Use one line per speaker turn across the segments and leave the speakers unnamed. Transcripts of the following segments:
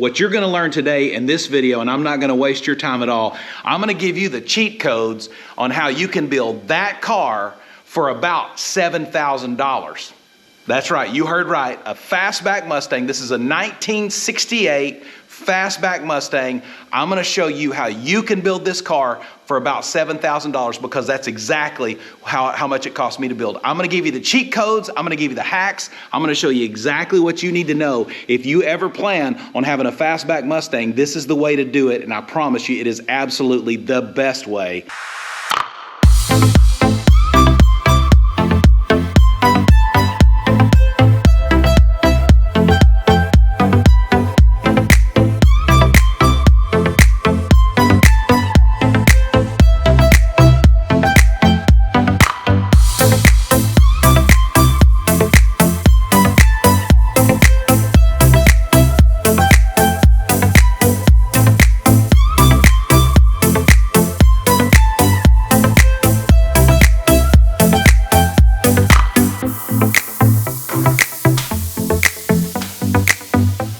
What you're gonna learn today in this video, and I'm not gonna waste your time at all, I'm gonna give you the cheat codes on how you can build that car for about $7,000. That's right, you heard right, a Fastback Mustang. This is a 1968 Fastback Mustang. I'm gonna show you how you can build this car for about $7,000 because that's exactly how much it cost me to build. I'm gonna give you the cheat codes, I'm gonna give you the hacks, I'm gonna show you exactly what you need to know. If you ever plan on having a Fastback Mustang, this is the way to do it, and I promise you it is absolutely the best way.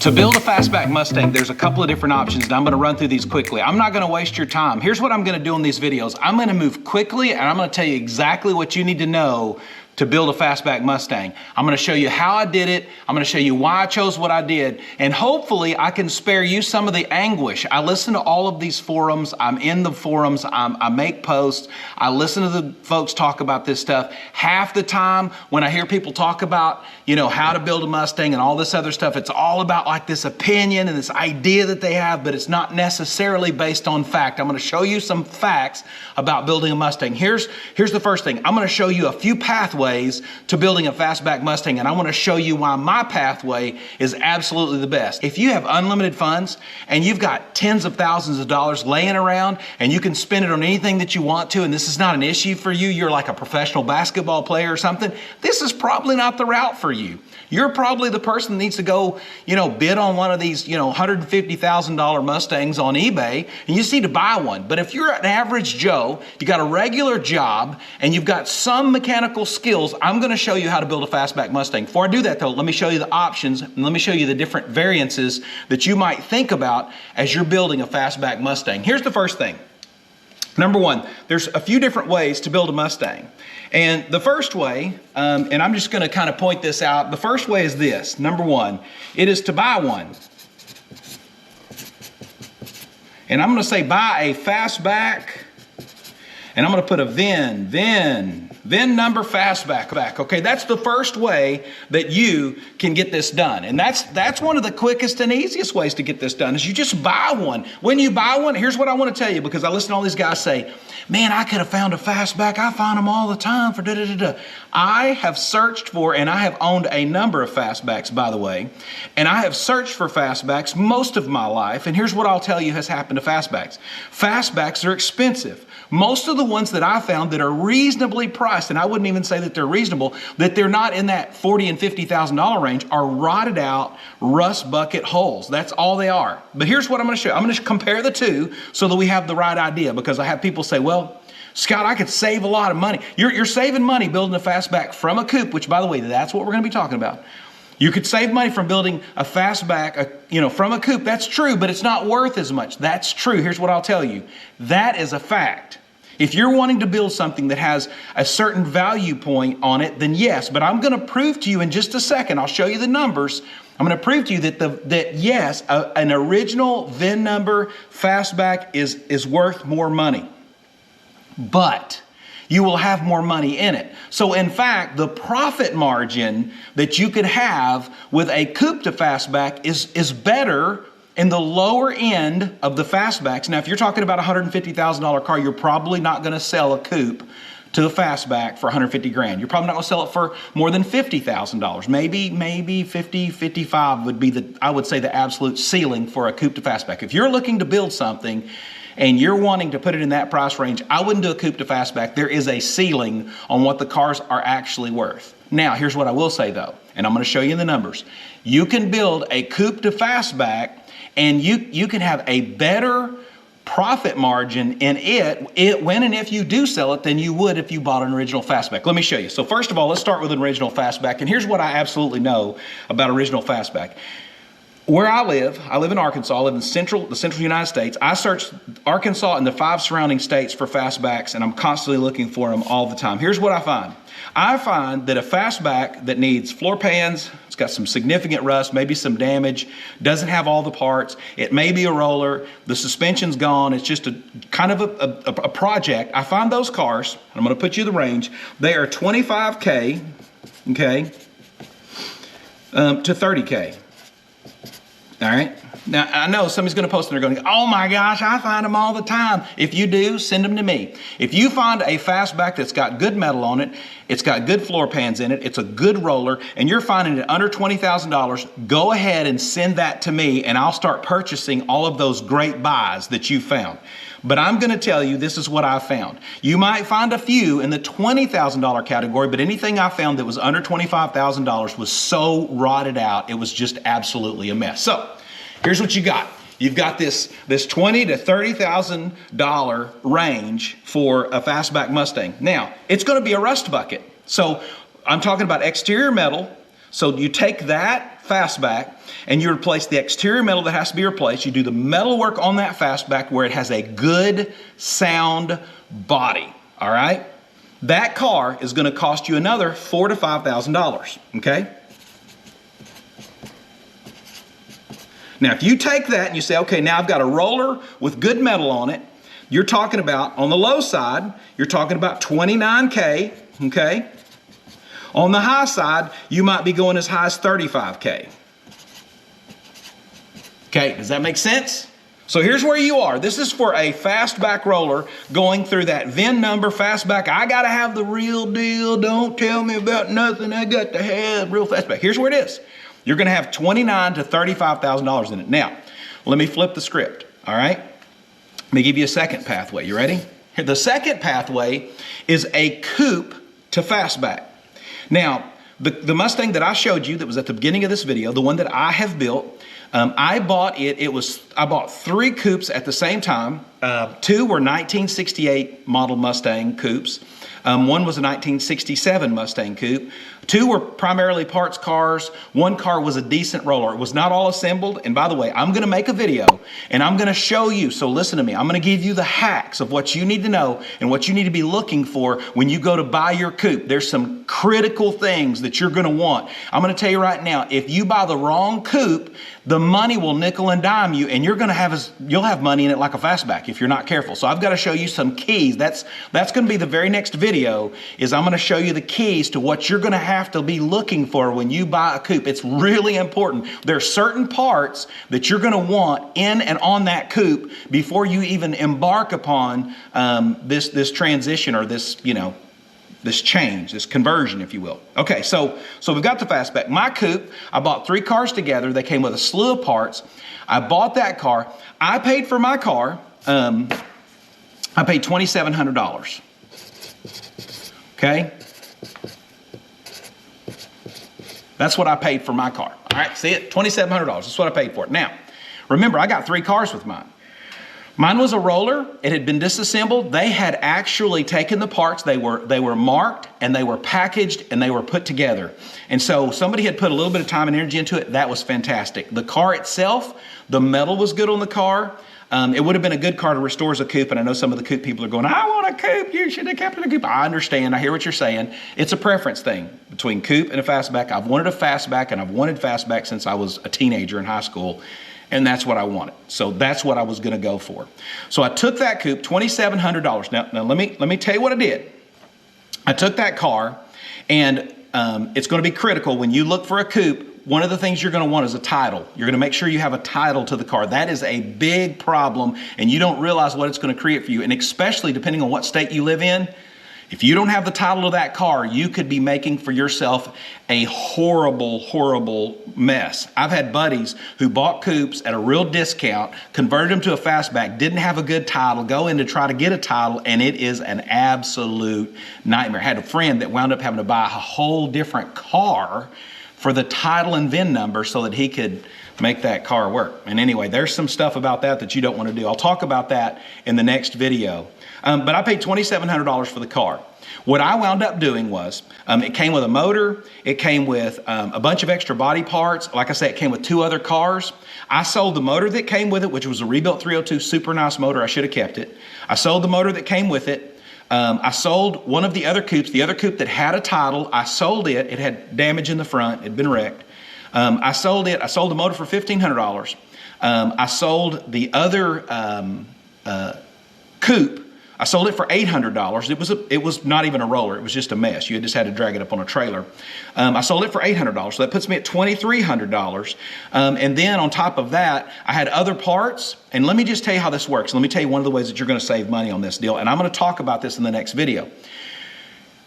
To build a Fastback Mustang, there's a couple of different options, and I'm gonna run through these quickly. I'm not gonna waste your time. Here's what I'm gonna do in these videos. I'm gonna move quickly, and I'm gonna tell you exactly what you need to know to build a Fastback Mustang. I'm gonna show you how I did it. I'm gonna show you why I chose what I did, and hopefully I can spare you some of the anguish. I listen to all of these forums. I'm in the forums. I make posts. I listen to the folks talk about this stuff. Half the time when I hear people talk about, you know, how to build a Mustang and all this other stuff, it's all about like this opinion and this idea that they have, but it's not necessarily based on fact. I'm gonna show you some facts about building a Mustang. Here's the first thing. I'm gonna show you a few pathways to building a Fastback Mustang, and I want to show you why my pathway is absolutely the best. If you have unlimited funds and you've got tens of thousands of dollars laying around and you can spend it on anything that you want to, and this is not an issue for you, you're like a professional basketball player or something, this is probably not the route for you. You're probably the person that needs to go, you know, bid on one of these, you know, $150,000 Mustangs on eBay, and you just need to buy one. But if you're an average Joe, you got a regular job, and you've got some mechanical skills, I'm gonna show you how to build a Fastback Mustang. Before I do that though, let me show you the options, and let me show you the different variances that you might think about as you're building a Fastback Mustang. Here's the first thing. Number one, there's a few different ways to build a Mustang. And the first way, and I'm just gonna kind of point this out, the first way is this. Number one, it is to buy one. And I'm gonna say buy a Fastback, and I'm gonna put a VIN number Fastback. Okay, that's the first way that you can get this done. And that's one of the quickest and easiest ways to get this done is you just buy one. When you buy one, here's what I want to tell you, because I listen to all these guys say, man, I could have found a Fastback. I find them all the time for da-da-da-da. I have searched for, and I have owned a number of Fastbacks, by the way, and I have searched for Fastbacks most of my life, and here's what I'll tell you has happened to Fastbacks. Fastbacks are expensive. Most of the ones that I found that are reasonably priced, and I wouldn't even say that they're reasonable, that they're not in that $40,000 and $50,000 range, are rotted out rust bucket holes. That's all they are. But here's what I'm gonna show you. I'm gonna compare the two so that we have the right idea, because I have people say, well, Scott, I could save a lot of money. You're saving money building a Fastback from a Coupe, which by the way, that's what we're gonna be talking about. You could save money from building a Fastback, from a Coupe. That's true, but it's not worth as much. That's true. Here's what I'll tell you. That is a fact. If you're wanting to build something that has a certain value point on it, then yes, but I'm gonna prove to you in just a second, I'll show you the numbers. I'm gonna prove to you that yes, an original VIN number Fastback is worth more money, but you will have more money in it. So in fact, the profit margin that you could have with a Coupe to Fastback is better in the lower end of the Fastbacks. Now, if you're talking about a $150,000 car, you're probably not gonna sell a Coupe to a Fastback for 150 grand. You're probably not gonna sell it for more than $50,000. Maybe 50, 55 would be I would say the absolute ceiling for a Coupe to Fastback. If you're looking to build something and you're wanting to put it in that price range, I wouldn't do a Coupe to Fastback. There is a ceiling on what the cars are actually worth. Now, here's what I will say though, and I'm gonna show you the numbers. You can build a Coupe to Fastback and you can have a better profit margin in it when and if you do sell it than you would if you bought an original Fastback. Let me show you. So first of all, let's start with an original Fastback. And here's what I absolutely know about original Fastback. where I live in Arkansas. I live in the central United States. I search Arkansas and the 5 surrounding states for fastbacks, and I'm constantly looking for them all the time. Here's what I find. I find that a fastback that needs floor pans, it's got some significant rust, maybe some damage, doesn't have all the parts, it may be a roller, the suspension's gone, it's just a kind of a project. I find those cars, I'm going to put you the range, they are 25K, okay, to 30K. All right. Now, I know somebody's going to post and they're going, oh my gosh, I find them all the time. If you do, send them to me. If you find a fastback that's got good metal on it, it's got good floor pans in it, it's a good roller, and you're finding it under $20,000, go ahead and send that to me, and I'll start purchasing all of those great buys that you found. But I'm going to tell you, this is what I found. You might find a few in the $20,000 category, but anything I found that was under $25,000 was so rotted out, it was just absolutely a mess. So here's what you got. You've got this $20,000 to $30,000 range for a Fastback Mustang. Now, it's going to be a rust bucket. So I'm talking about exterior metal. So you take that Fastback and you replace the exterior metal that has to be replaced. You do the metal work on that Fastback where it has a good sound body, all right? That car is going to cost you another $4,000 to $5,000, okay? Now, if you take that and you say, okay, now I've got a roller with good metal on it, you're talking about, on the low side, you're talking about 29K, okay? On the high side, you might be going as high as 35K. Okay, does that make sense? So here's where you are. This is for a fastback roller going through that VIN number fastback. I got to have the real deal. Don't tell me about nothing. I got to have real fastback. Here's where it is. You're going to have $29,000 to $35,000 in it. Now, let me flip the script, all right? Let me give you a second pathway. You ready? The second pathway is a coupe to fastback. Now, the Mustang that I showed you that was at the beginning of this video, the one that I have built, I bought it. I bought 3 coupes at the same time. 2 were 1968 model Mustang coupes. One was a 1967 Mustang coupe. 2 were primarily parts cars. 1 car was a decent roller. It was not all assembled. And by the way, I'm going to make a video and I'm going to show you. So listen to me. I'm going to give you the hacks of what you need to know and what you need to be looking for when you go to buy your coupe. There's some critical things that you're going to want. I'm going to tell you right now, if you buy the wrong coupe, the money will nickel and dime you, and you'll have money in it like a fastback if you're not careful. So I've got to show you some keys. That's going to be the very next video. Is I'm going to show you the keys to what you're going to have to be looking for when you buy a coupe. It's really important. There are certain parts that you're going to want in and on that coupe before you even embark upon this transition or this change, this conversion, if you will. Okay, so we've got the fastback. My coupe, I bought 3 cars together. They came with a slew of parts. I bought that car. I paid for my car, I paid $2,700. Okay? That's what I paid for my car. All right, see it? $2,700. That's what I paid for it. Now, remember, I got 3 cars with mine. Mine was a roller. It had been disassembled. They had actually taken the parts. They were marked and they were packaged and they were put together. And so somebody had put a little bit of time and energy into it. That was fantastic. The car itself, the metal was good on the car. It would have been a good car to restore as a coupe. And I know some of the coupe people are going, I want a coupe. You should have kept it a coupe. I understand. I hear what you're saying. It's a preference thing between coupe and a fastback. I've wanted a fastback and I've wanted fastback since I was a teenager in high school. And that's what I wanted. So that's what I was going to go for. So I took that coupe, $2,700. Now let me tell you what I did. I took that car, and it's going to be critical when you look for a coupe. One of the things you're going to want is a title. You're going to make sure you have a title to the car. That is a big problem, and you don't realize what it's going to create for you. And especially depending on what state you live in, if you don't have the title of that car, you could be making for yourself a horrible, horrible mess. I've had buddies who bought coupes at a real discount, converted them to a fastback, didn't have a good title, go in to try to get a title, and it is an absolute nightmare. I had a friend that wound up having to buy a whole different car for the title and VIN number so that he could make that car work. And anyway, there's some stuff about that you don't want to do. I'll talk about that in the next video. But I paid $2,700 for the car. What I wound up doing was, it came with a motor, it came with a bunch of extra body parts. Like I said, it came with 2 other cars. I sold the motor that came with it, which was a rebuilt 302, super nice motor. I should have kept it. I sold the motor that came with it. I sold one of the other coupes, the other coupe that had a title. I sold it. It had damage in the front. It had been wrecked. I sold it. I sold the motor for $1,500. I sold the other coupe. I sold it for $800. It was not even a roller. It was just a mess. You just had to drag it up on a trailer. I sold it for $800. So that puts me at $2,300. And then on top of that, I had other parts. And let me just tell you how this works. Let me tell you one of the ways that you're going to save money on this deal. And I'm going to talk about this in the next video.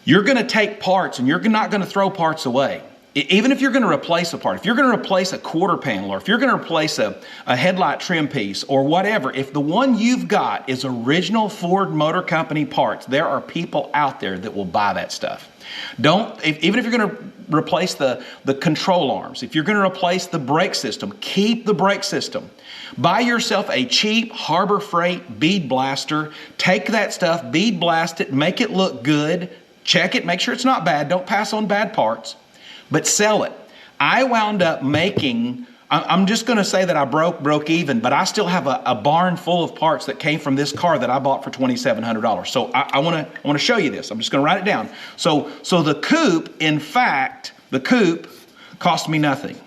You're going to take parts and you're not going to throw parts away. Even if you're going to replace a part, if you're going to replace a quarter panel, or if you're going to replace a headlight trim piece or whatever, if the one you've got is original Ford Motor Company parts, there are people out there that will buy that stuff. Even if you're going to replace the control arms, if you're going to replace the brake system, keep the brake system. Buy yourself a cheap Harbor Freight bead blaster, take that stuff, bead blast it, make it look good, check it, make sure it's not bad, don't pass on bad parts. But sell it. I wound up making, I'm just going to say that I broke even, but I still have a barn full of parts that came from this car that I bought for $2,700. So I want to show you this. I'm just going to write it down. So the coupe, in fact, the coupe cost me nothing.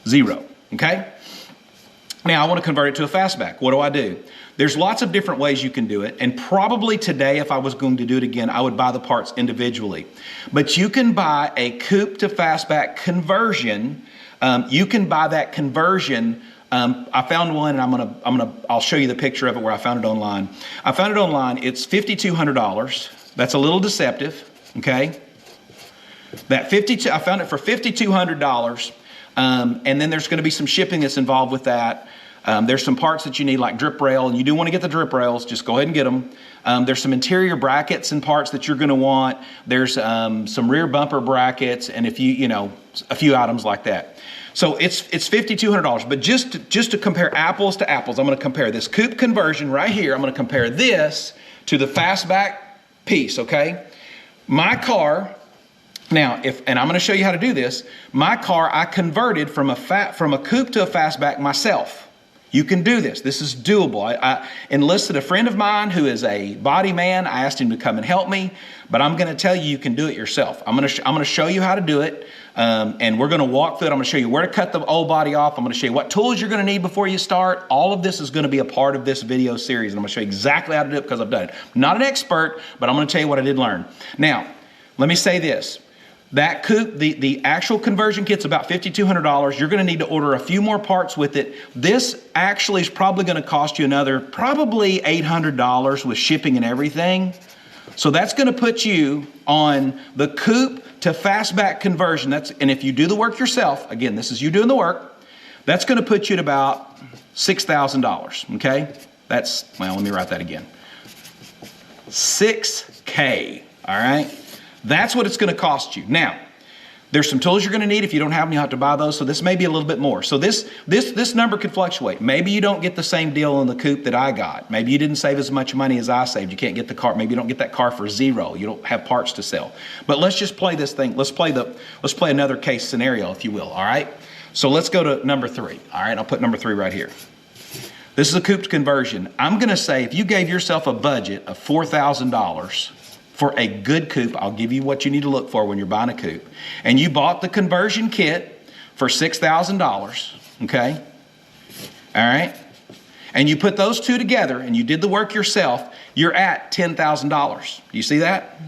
Zero. Okay? Now I want to convert it to a fastback. What do I do? There's lots of different ways you can do it, and probably today, if I was going to do it again, I would buy the parts individually. But you can buy a coupe to fastback conversion. You can buy that conversion. I found one, and I'll show you the picture of it where I found it online. I found it online. It's $5,200. That's a little deceptive. Okay, I found it for $5,200, and then there's going to be some shipping that's involved with that. There's some parts that you need, like drip rail, and you do want to get the drip rails. Just go ahead and get them. There's some interior brackets and parts that you're going to want. There's some rear bumper brackets, and a few items like that. So it's $5,200. But just to compare apples to apples, I'm going to compare this coupe conversion right here. I'm going to compare this to the fastback piece. Okay, my car. Now, and I'm going to show you how to do this. My car, I converted from a coupe to a fastback myself. You can do this. This is doable. I enlisted a friend of mine who is a body man. I asked him to come and help me, but I'm going to tell you can do it yourself. I'm going to show you how to do it, and we're going to walk through it. I'm going to show you where to cut the old body off. I'm going to show you what tools you're going to need before you start. All of this is going to be a part of this video series, and I'm going to show you exactly how to do it because I've done it. I'm not an expert, but I'm going to tell you what I did learn. Now, let me say this. That coupe, the actual conversion kit's about $5,200. You're going to need to order a few more parts with it. This actually is probably going to cost you another probably $800 with shipping and everything. So that's going to put you on the coupe to fastback conversion. And if you do the work yourself, again, this is you doing the work, that's going to put you at about $6,000. Okay? Let me write that again. $6K. All right? That's what it's going to cost you. Now, there's some tools you're going to need. If you don't have them, you have to buy those. So this may be a little bit more. So this number could fluctuate. Maybe you don't get the same deal on the coupe that I got. Maybe you didn't save as much money as I saved. You can't get the car. Maybe you don't get that car for zero. You don't have parts to sell. But let's just play this thing. Let's play another case scenario, if you will. All right. So let's go to number 3. All right. I'll put number 3 right here. This is a coupe conversion. I'm going to say if you gave yourself a budget of $4,000 for a good coupe, I'll give you what you need to look for when you're buying a coupe, and you bought the conversion kit for $6,000, okay? All right? And you put those two together and you did the work yourself, you're at $10,000. You see that?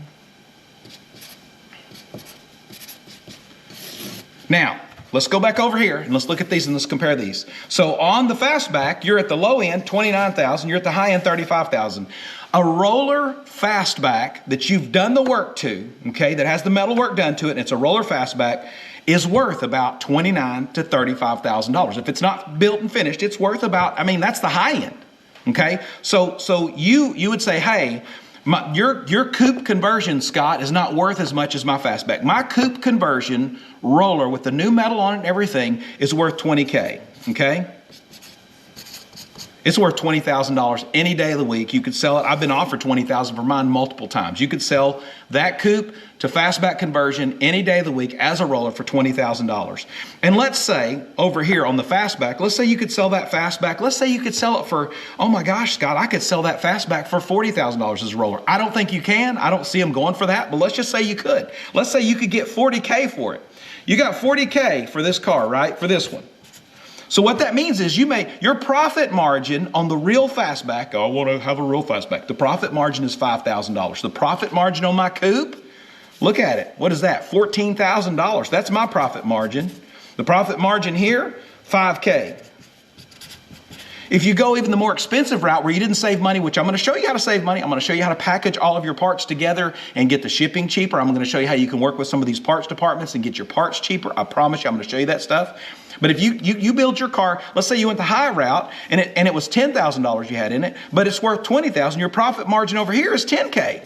Now, let's go back over here and let's look at these and let's compare these. So on the fastback, you're at the low end, $29,000. You're at the high end, $35,000. A roller fastback that you've done the work to, okay, that has the metal work done to it, and it's a roller fastback, is worth about $29,000 to $35,000. If it's not built and finished, it's worth about, that's the high end, okay? So you would say, hey, Your coupe conversion, Scott, is not worth as much as my Fastback. My coupe conversion roller with the new metal on it and everything is worth $20K, okay? It's worth $20,000 any day of the week. You could sell it. I've been offered $20,000 for mine multiple times. You could sell that coupe to Fastback conversion any day of the week as a roller for $20,000. And let's say over here on the Fastback, let's say you could sell that Fastback. Let's say you could sell it for, oh my gosh, Scott, I could sell that Fastback for $40,000 as a roller. I don't think you can. I don't see them going for that, but let's just say you could. Let's say you could get $40K for it. You got $40K for this car, right? For this one. So what that means is your profit margin on the real Fastback, I want to have a real Fastback, the profit margin is $5,000. The profit margin on my coupe, look at it. What is that? $14,000. That's my profit margin. The profit margin here, $5K. If you go even the more expensive route where you didn't save money, which I'm going to show you how to save money. I'm going to show you how to package all of your parts together and get the shipping cheaper. I'm going to show you how you can work with some of these parts departments and get your parts cheaper. I promise you, I'm going to show you that stuff. But if you build your car, let's say you went the high route and it was $10,000 you had in it, but it's worth $20,000. Your profit margin over here is $10K.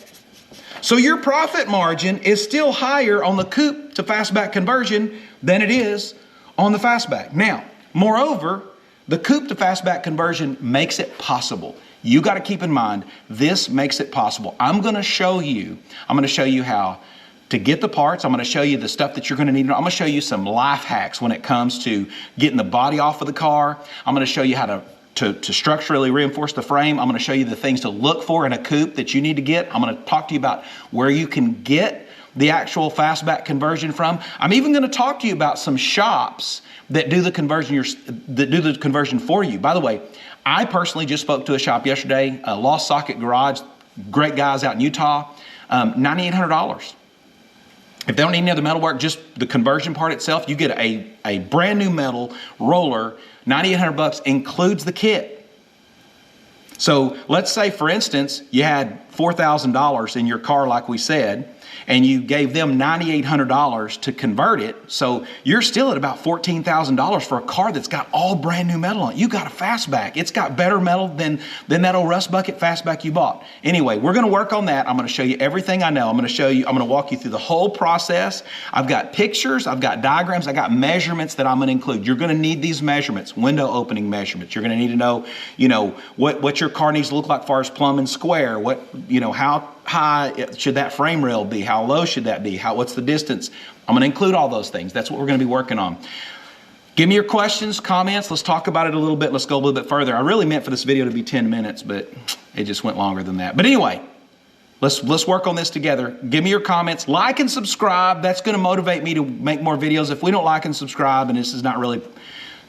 So your profit margin is still higher on the coupe to Fastback conversion than it is on the Fastback. Now, moreover, the coupe to Fastback conversion makes it possible. You got to keep in mind, this makes it possible. I'm going to show you how to get the parts. I'm going to show you the stuff that you're going to need. I'm going to show you some life hacks when it comes to getting the body off of the car. I'm going to show you how to structurally reinforce the frame. I'm going to show you the things to look for in a coupe that you need to get. I'm going to talk to you about where you can get the actual Fastback conversion from. I'm even going to talk to you about some shops that do the conversion for you. By the way, I personally just spoke to a shop yesterday, Lost Socket Garage, great guys out in Utah, $9,800. If they don't need any other metal work, just the conversion part itself, you get a brand new metal roller, $9,800 includes the kit. So let's say, for instance, you had $4,000 in your car, like we said, and you gave them $9,800 to convert it. So you're still at about $14,000 for a car that's got all brand new metal on it. You got a Fastback. It's got better metal than that old rust bucket Fastback you bought. Anyway, we're going to work on that. I'm going to show you everything I know. I'm going to walk you through the whole process. I've got pictures. I've got diagrams. I got measurements that I'm going to include. You're going to need these measurements, window opening measurements. You're going to need to know, what your car needs to look like as far as plumb and square. How high should that frame rail be? How low should that be? What's the distance? I'm going to include all those things. That's what we're going to be working on. Give me your questions, comments. Let's talk about it a little bit. Let's go a little bit further. I really meant for this video to be 10 minutes, but it just went longer than that. But anyway, let's work on this together. Give me your comments. Like and subscribe. That's going to motivate me to make more videos. If we don't like and subscribe and this is not really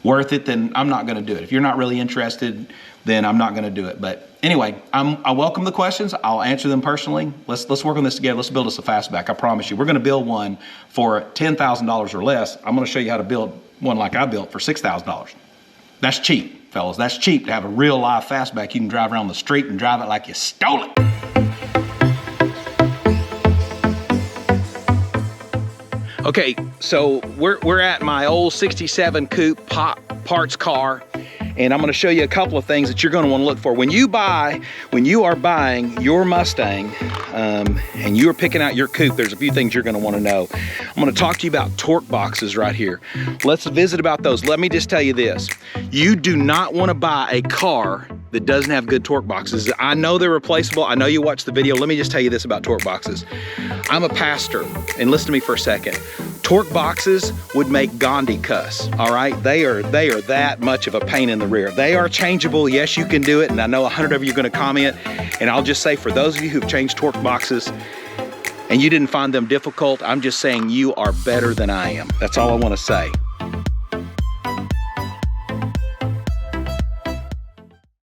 worth it, then I'm not going to do it. If you're not really interested, then I'm not going to do it. But anyway, I welcome the questions. I'll answer them personally. Let's work on this together. Let's build us a Fastback. I promise you. We're going to build one for $10,000 or less. I'm going to show you how to build one like I built for $6,000. That's cheap, fellas. That's cheap to have a real live Fastback. You can drive around the street and drive it like you stole it. Okay, so we're at my old 67 Coupe parts car, and I'm going to show you a couple of things that you're going to want to look for. When you are buying your Mustang and you are picking out your Coupe, there's a few things you're going to want to know. I'm going to talk to you about torque boxes right here. Let's visit about those. Let me just tell you this. You do not want to buy a car that doesn't have good torque boxes. I know they're replaceable. I know you watched the video. Let me just tell you this about torque boxes. I'm a pastor, and listen to me for a second. Torque boxes would make Gandhi cuss, all right? They are that much of a pain in the rear. They are changeable. Yes, you can do it, and I know 100 of you are going to comment, and I'll just say for those of you who've changed torque boxes and you didn't find them difficult, I'm just saying you are better than I am. That's all I want to say.